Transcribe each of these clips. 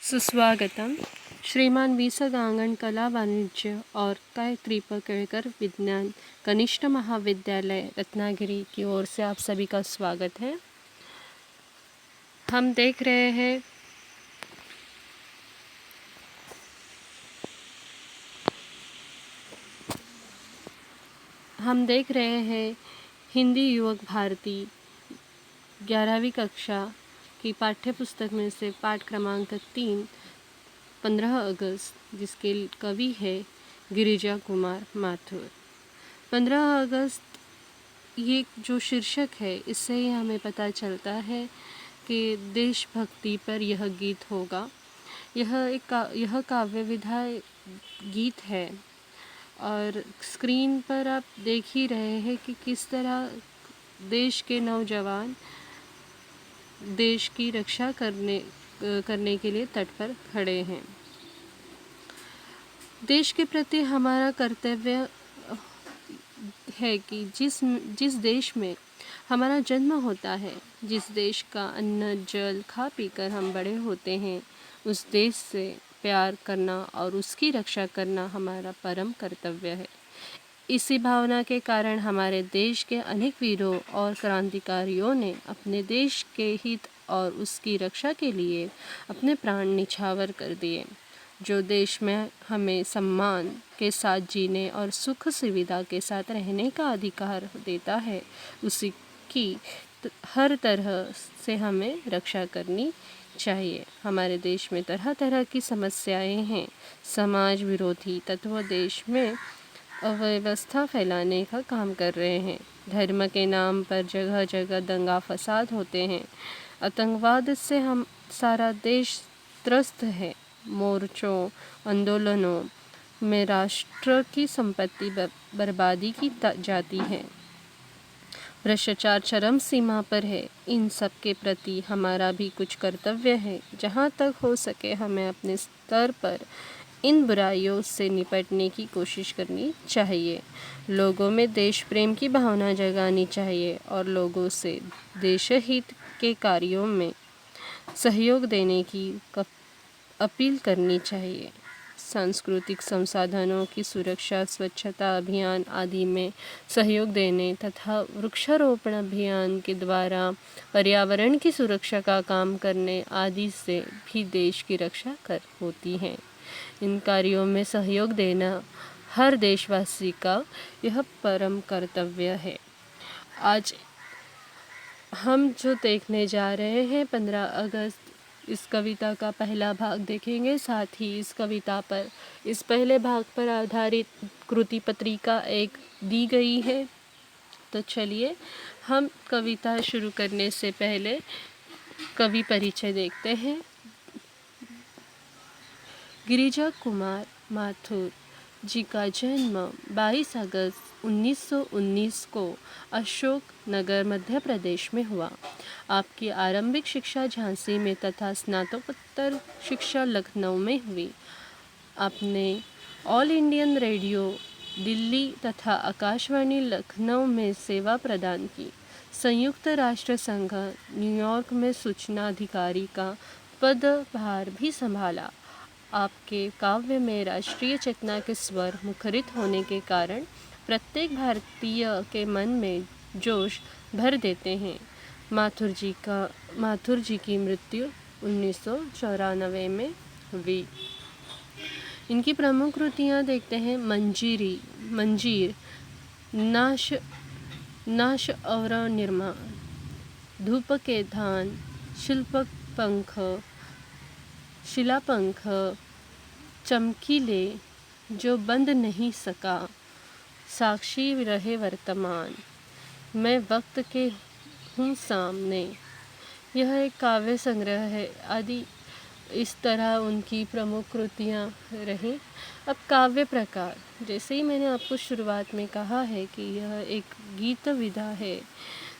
सुस्वागतम। श्रीमान वी स गांगण कला वाणिज्य और गायत्री केळकर विज्ञान कनिष्ठ महाविद्यालय रत्नागिरी की ओर से आप सभी का स्वागत है। हम देख रहे हैं हिंदी युवक भारती 11वीं कक्षा की पाठ्य पुस्तक में से पाठ क्रमांक 3 15 अगस्त, जिसके कवि है गिरिजा कुमार माथुर। 15 अगस्त ये जो शीर्षक है, इससे ही हमें पता चलता है कि देशभक्ति पर यह गीत होगा। यह काव्य विधा गीत है और स्क्रीन पर आप देख ही रहे हैं कि किस तरह देश के नौजवान देश की रक्षा करने के लिए तट पर खड़े हैं। देश के प्रति हमारा कर्तव्य है कि जिस देश में हमारा जन्म होता है, जिस देश का अन्न जल खा पीकर हम बड़े होते हैं, उस देश से प्यार करना और उसकी रक्षा करना हमारा परम कर्तव्य है। इसी भावना के कारण हमारे देश के अनेक वीरों और क्रांतिकारियों ने अपने देश के हित और उसकी रक्षा के लिए अपने प्राण निछावर कर दिए। जो देश में हमें सम्मान के साथ जीने और सुख सुविधा के साथ रहने का अधिकार देता है, उसी की हर तरह से हमें रक्षा करनी चाहिए। हमारे देश में तरह तरह की समस्याएं हैं। समाज विरोधी तत्व देश में अव्यवस्था फैलाने का काम कर रहे हैं। धर्म के नाम पर जगह जगह दंगा फसाद होते हैं। आतंकवाद से हम सारा देश त्रस्त है। मोर्चों आंदोलनों में राष्ट्र की संपत्ति बर्बादी की जाती है। भ्रष्टाचार चरम सीमा पर है। इन सब के प्रति हमारा भी कुछ कर्तव्य है। जहाँ तक हो सके हमें अपने स्तर पर इन बुराइयों से निपटने की कोशिश करनी चाहिए। लोगों में देश प्रेम की भावना जगानी चाहिए और लोगों से देशहित के कार्यों में सहयोग देने की अपील करनी चाहिए। सांस्कृतिक संसाधनों की सुरक्षा, स्वच्छता अभियान आदि में सहयोग देने तथा वृक्षारोपण अभियान के द्वारा पर्यावरण की सुरक्षा का काम करने आदि से भी देश की रक्षा होती है। इन कार्यों में सहयोग देना हर देशवासी का यह परम कर्तव्य है। आज हम जो देखने जा रहे हैं 15 अगस्त, इस कविता का पहला भाग देखेंगे। साथ ही इस पहले भाग पर आधारित कृति पत्रिका एक दी गई है। तो चलिए हम कविता शुरू करने से पहले कवि परिचय देखते हैं। गिरिजा कुमार माथुर जी का जन्म 22 अगस्त 1919 को अशोक नगर मध्य प्रदेश में हुआ। आपकी आरंभिक शिक्षा झांसी में तथा स्नातकोत्तर शिक्षा लखनऊ में हुई। आपने ऑल इंडियन रेडियो दिल्ली तथा आकाशवाणी लखनऊ में सेवा प्रदान की। संयुक्त राष्ट्र संघ न्यूयॉर्क में सूचना अधिकारी का पदभार भी संभाला। आपके काव्य में राष्ट्रीय चेतना के स्वर मुखरित होने के कारण प्रत्येक भारतीय के मन में जोश भर देते हैं। माथुर जी की मृत्यु 1994 में हुई। इनकी प्रमुख कृतियाँ देखते हैं। मंजीर, नाश और निर्माण, धूप के धान, शिलापंख, चमकीले जो बंद नहीं सका, साक्षी रहे वर्तमान, मैं वक्त के हूँ सामने। यह एक काव्य संग्रह है। आदि इस तरह उनकी प्रमुख कृतियाँ रहीं। अब काव्य प्रकार, जैसे ही मैंने आपको शुरुआत में कहा है कि यह एक गीत विधा है,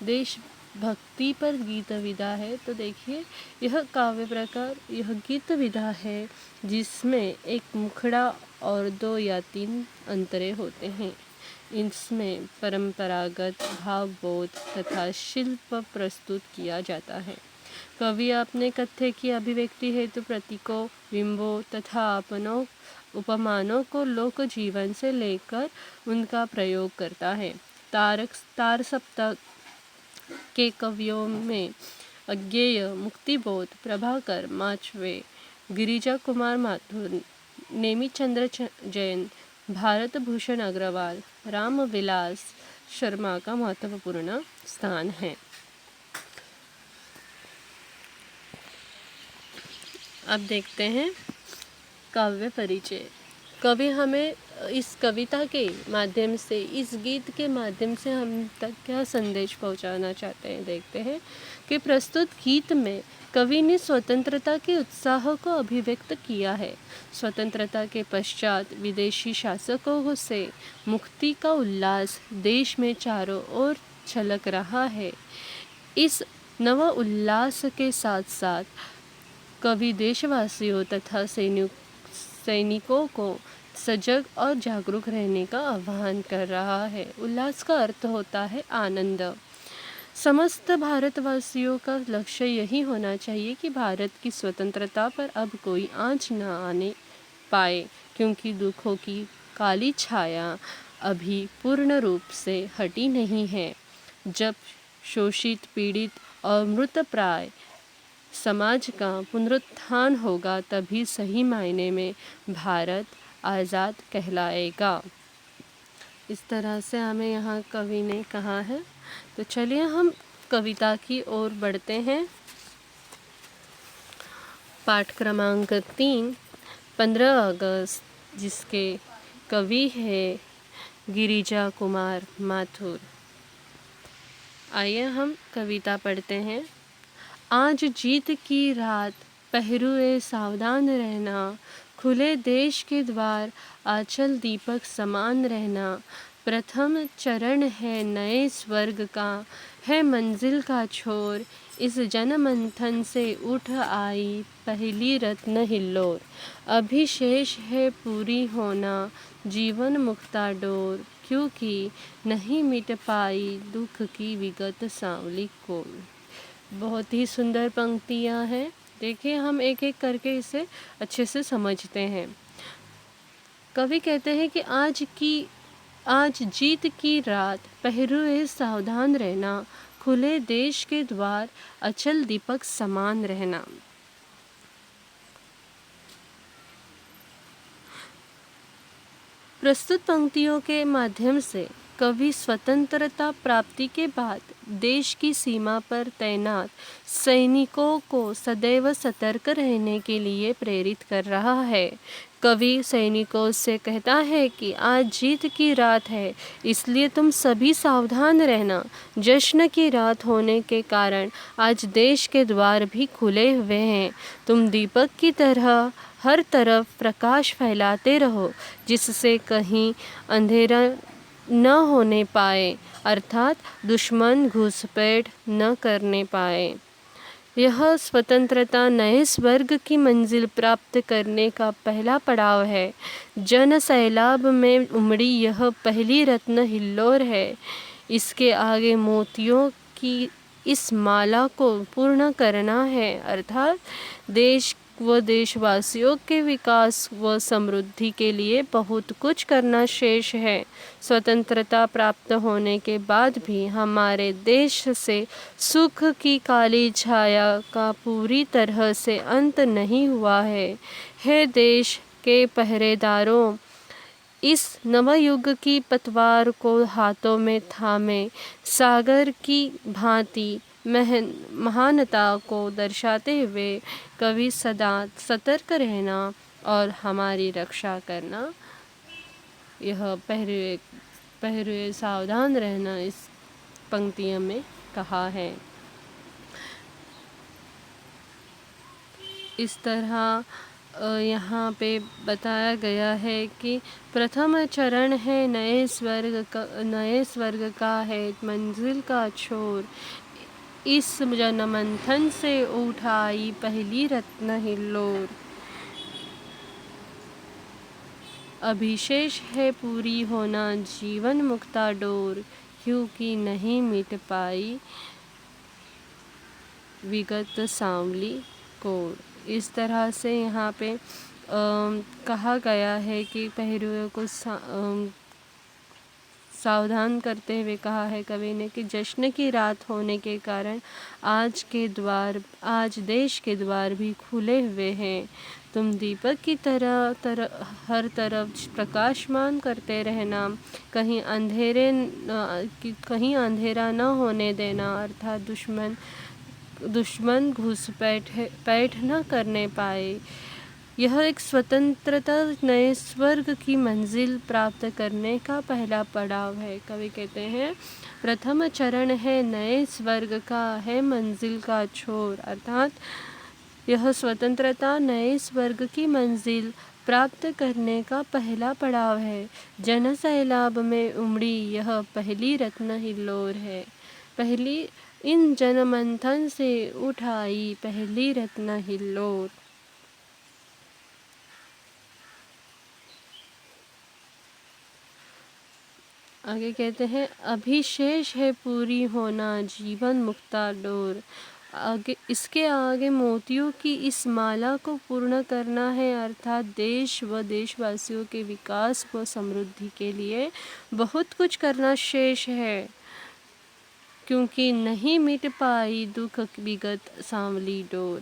देशभक्ति पर गीत विधा है, तो देखिए यह काव्य प्रकार, यह गीत विधा है जिसमें एक मुखड़ा और 2 या 3 अंतरे होते हैं। इसमें परंपरागत भावबोध तथा शिल्प प्रस्तुत किया जाता है। कवि अपने कथ्य की अभिव्यक्ति हेतु प्रतीकों, बिंबों तथा अपनों उपमानों को लोक जीवन से लेकर उनका प्रयोग करता है। तार सप्तक के कवियों में अज्ञेय, मुक्तिबोध, प्रभाकर, माचवे, गिरिजा कुमार माथुर, नेमिचंद्र जैन, भारत भूषण अग्रवाल, राम विलास शर्मा का महत्वपूर्ण स्थान है। अब देखते हैं काव्य परिचय। कवि हमें इस कविता के माध्यम से, इस गीत के माध्यम से हम तक क्या संदेश पहुंचाना चाहते हैं, देखते हैं कि प्रस्तुत गीत में कवि ने स्वतंत्रता के उत्साह को अभिव्यक्त किया है। स्वतंत्रता के पश्चात विदेशी शासकों से मुक्ति का उल्लास देश में चारों ओर छलक रहा है। इस नव उल्लास के साथ साथ कवि देशवासियों तथा सैनिकों को सजग और जागरूक रहने का आह्वान कर रहा है। उल्लास का अर्थ होता है आनंद। समस्त भारतवासियों का लक्ष्य यही होना चाहिए कि भारत की स्वतंत्रता पर अब कोई आंच न आने पाए, क्योंकि दुखों की काली छाया अभी पूर्ण रूप से हटी नहीं है। जब शोषित, पीड़ित और मृतप्राय समाज का पुनरुत्थान होगा, तभी सही मायने में भारत आज़ाद कहलाएगा। इस तरह से हमें यहाँ कवि ने कहा है। तो चलिए हम कविता की ओर बढ़ते हैं। पाठ क्रमांक 3, 15 अगस्त, जिसके कवि है गिरिजा कुमार माथुर। आइए हम कविता पढ़ते हैं। आज जीत की रात, पहरुए सावधान रहना, खुले देश के द्वार, आंचल दीपक समान रहना। प्रथम चरण है नए स्वर्ग का, है मंजिल का छोर, इस जनमंथन से उठ आई पहली रत्न हिल्लोर। अभी शेष है पूरी होना जीवन मुक्ता डोर, क्योंकि नहीं मिट पाई दुख की विगत सांवली कोर। बहुत ही सुंदर पंक्तियाँ हैं। देखिए हम एक एक करके इसे अच्छे से समझते हैं। कवि कहते हैं कि आज जीत की रात, पहरुए सावधान रहना, खुले देश के द्वार, अचल दीपक समान रहना। प्रस्तुत पंक्तियों के माध्यम से कवि स्वतंत्रता प्राप्ति के बाद देश की सीमा पर तैनात सैनिकों को सदैव सतर्क रहने के लिए प्रेरित कर रहा है। कवि सैनिकों से कहता है कि आज जीत की रात है, इसलिए तुम सभी सावधान रहना। जश्न की रात होने के कारण आज देश के द्वार भी खुले हुए हैं। तुम दीपक की तरह हर तरफ प्रकाश फैलाते रहो, जिससे कहीं अंधेरा न होने पाए, अर्थात दुश्मन घुसपैठ न करने पाए। यह स्वतंत्रता नए स्वर्ग की मंजिल प्राप्त करने का पहला पड़ाव है। जन सैलाब में उमड़ी यह पहली रत्न हिल्लोर है। इसके आगे मोतियों की इस माला को पूर्ण करना है, अर्थात देश व देशवासियों के विकास व समृद्धि के लिए बहुत कुछ करना शेष है। स्वतंत्रता प्राप्त होने के बाद भी हमारे देश से सुख की काली छाया का पूरी तरह से अंत नहीं हुआ है। हे देश के पहरेदारों, इस नवयुग की पतवार को हाथों में थामे सागर की भांति महानता को दर्शाते हुए कवि सदा सतर्क रहना और हमारी रक्षा करना, यह पहरुए सावधान रहना इस पंक्तियों में कहा है। इस तरह यहाँ पे बताया गया है कि प्रथम चरण है नए स्वर्ग का है मंजिल का छोर, इस जनमंथन से उठाई पहली रत्न हिल्लोर। अभिशेष है पूरी होना जीवन मुक्ता डोर, क्योंकि नहीं मिट पाई विगत सांवली कोड। इस तरह से यहाँ पे कहा गया है कि पहरुए को सावधान करते हुए कहा है कवि ने कि जश्न की रात होने के कारण आज देश के द्वार भी खुले हुए हैं। तुम दीपक की तरह हर तरफ प्रकाशमान करते रहना, कहीं अंधेरा न होने देना, अर्थात दुश्मन घुसपैठ न करने पाए। यह एक स्वतंत्रता नए स्वर्ग की मंजिल प्राप्त करने का पहला पड़ाव है। कवि कहते हैं प्रथम चरण है नए स्वर्ग का, है मंजिल का छोर, अर्थात यह स्वतंत्रता नए स्वर्ग की मंजिल प्राप्त करने का पहला पड़ाव है। जन सैलाब में उमड़ी यह पहली रत्न हिल्लोर है। पहली इन जनमंथन से उठाई पहली रत्न हिल्लोर। आगे कहते हैं अभी शेष है पूरी होना जीवन मुक्ता डोर। इसके आगे मोतियों की इस माला को पूर्ण करना है, अर्थात देश व देशवासियों के विकास व समृद्धि के लिए बहुत कुछ करना शेष है, क्योंकि नहीं मिट पाई दुख विगत सांवली डोर।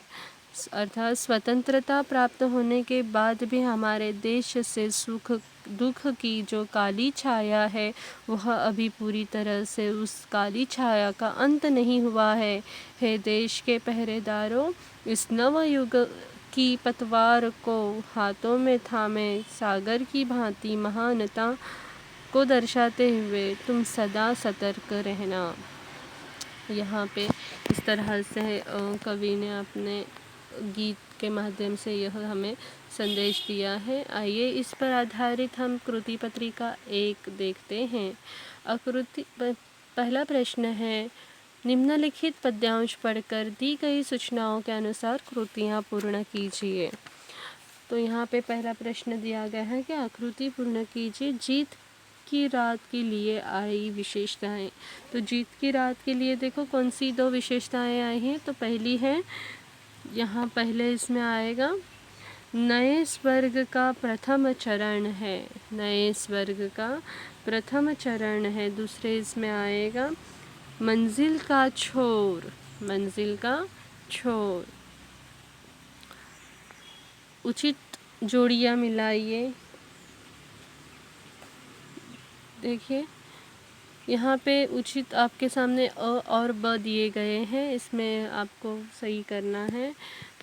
अर्थात स्वतंत्रता प्राप्त होने के बाद भी हमारे देश से दुख की जो काली छाया है वह अभी पूरी तरह से उस काली छाया का अंत नहीं हुआ है। हे देश के पहरेदारों, इस नव युग की पतवार को हाथों में थामे सागर की भांति महानता को दर्शाते हुए तुम सदा सतर्क रहना। यहाँ पे इस तरह से कवि ने अपने गीत के माध्यम से यह हमें संदेश दिया है। आइए इस पर आधारित हम कृति पत्रिका 1 देखते हैं। पहला प्रश्न है निम्नलिखित पद्यांश पढ़कर दी गई सूचनाओं के अनुसार कृतियाँ पूर्ण कीजिए। तो यहाँ पे पहला प्रश्न दिया गया है कि आकृति पूर्ण कीजिए जीत की रात के लिए आई विशेषताएं। तो जीत की रात के लिए देखो कौन सी 2 विशेषताएं आई हैं। तो पहली है, यहाँ पहले इसमें आएगा नए स्वर्ग का प्रथम चरण है, नए स्वर्ग का प्रथम चरण है। दूसरे इसमें आएगा मंजिल का छोर, मंजिल का छोर। उचित जोड़ियाँ मिलाइए। देखिए यहाँ पे उचित आपके सामने अ और ब दिए गए हैं, इसमें आपको सही करना है।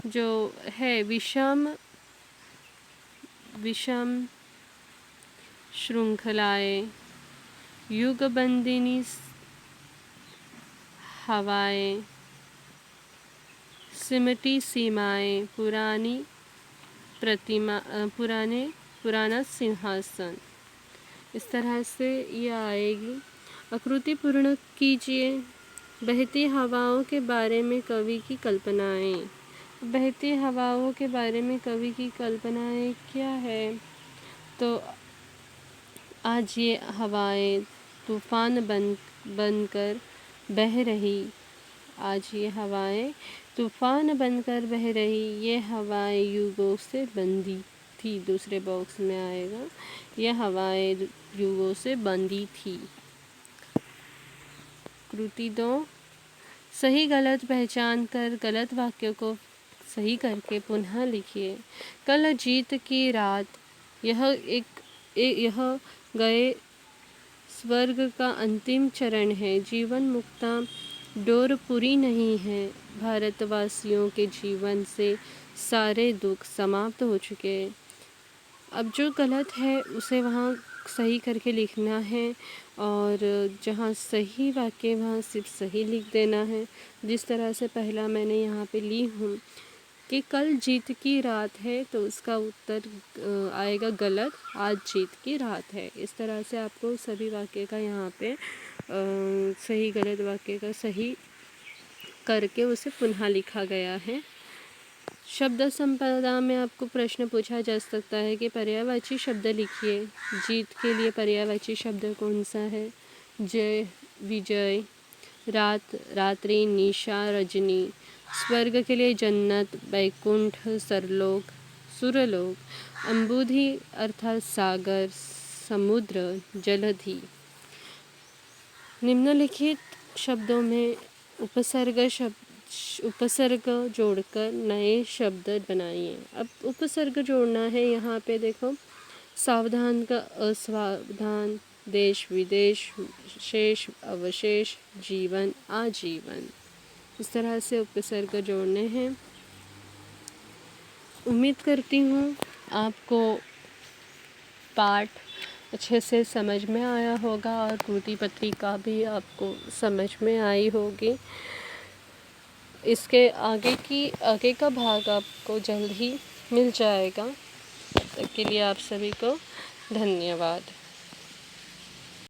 जो है विषम श्रृंखलाएं, युगबंदिनी हवाएं, सिमटी सीमाएं, पुराना सिंहासन। इस तरह से ये आएगी। आकृति पूर्ण कीजिए। बहती हवाओं के बारे में कवि की कल्पनाएं। बहती हवाओं के बारे में कवि की कल्पनाएं क्या है? तो आज ये हवाएं तूफान बनकर बह रही, आज ये हवाएं तूफान बनकर बह रही, ये हवाएं युगों से बंधी थी। दूसरे बॉक्स में आएगा ये हवाएं युगों से बंधी थी। कृति 2, सही गलत पहचान कर गलत वाक्य को सही करके पुनः लिखिए। कल जीत की रात, यह गए स्वर्ग का अंतिम चरण है। जीवन मुक्ता डोर पूरी नहीं है। भारतवासियों के जीवन से सारे दुख समाप्त हो चुके। अब जो गलत है उसे वहाँ सही करके लिखना है, और जहाँ सही वाक्य वहाँ सिर्फ सही लिख देना है। जिस तरह से पहला मैंने यहाँ पे ली हूँ कि कल जीत की रात है, तो उसका उत्तर आएगा गलत, आज जीत की रात है। इस तरह से आपको सभी वाक्य का यहाँ पे सही गलत वाक्य का सही करके उसे पुनः लिखा गया है। शब्द संपदा में आपको प्रश्न पूछा जा सकता है कि पर्यायवाची शब्द लिखिए। जीत के लिए पर्यायवाची शब्द कौन सा है? जय, विजय, रात, रात्रि, निशा, रजनी। स्वर्ग के लिए जन्नत, बैकुंठ, सरलोक, सुरलोक, अम्बुधि अर्थात सागर, समुद्र, जलधि। निम्नलिखित शब्दों में उपसर्ग जोड़कर नए शब्द बनाइए। अब उपसर्ग जोड़ना है, यहाँ पे देखो, सावधान का असावधान, देश विदेश, शेष अवशेष, जीवन आजीवन, इस तरह से उपसर्ग जोड़ने हैं। उम्मीद करती हूँ आपको पाठ अच्छे से समझ में आया होगा और कृति पत्रिका भी आपको समझ में आई होगी। इसके आगे का भाग आपको जल्द ही मिल जाएगा। तब तक के लिए आप सभी को धन्यवाद।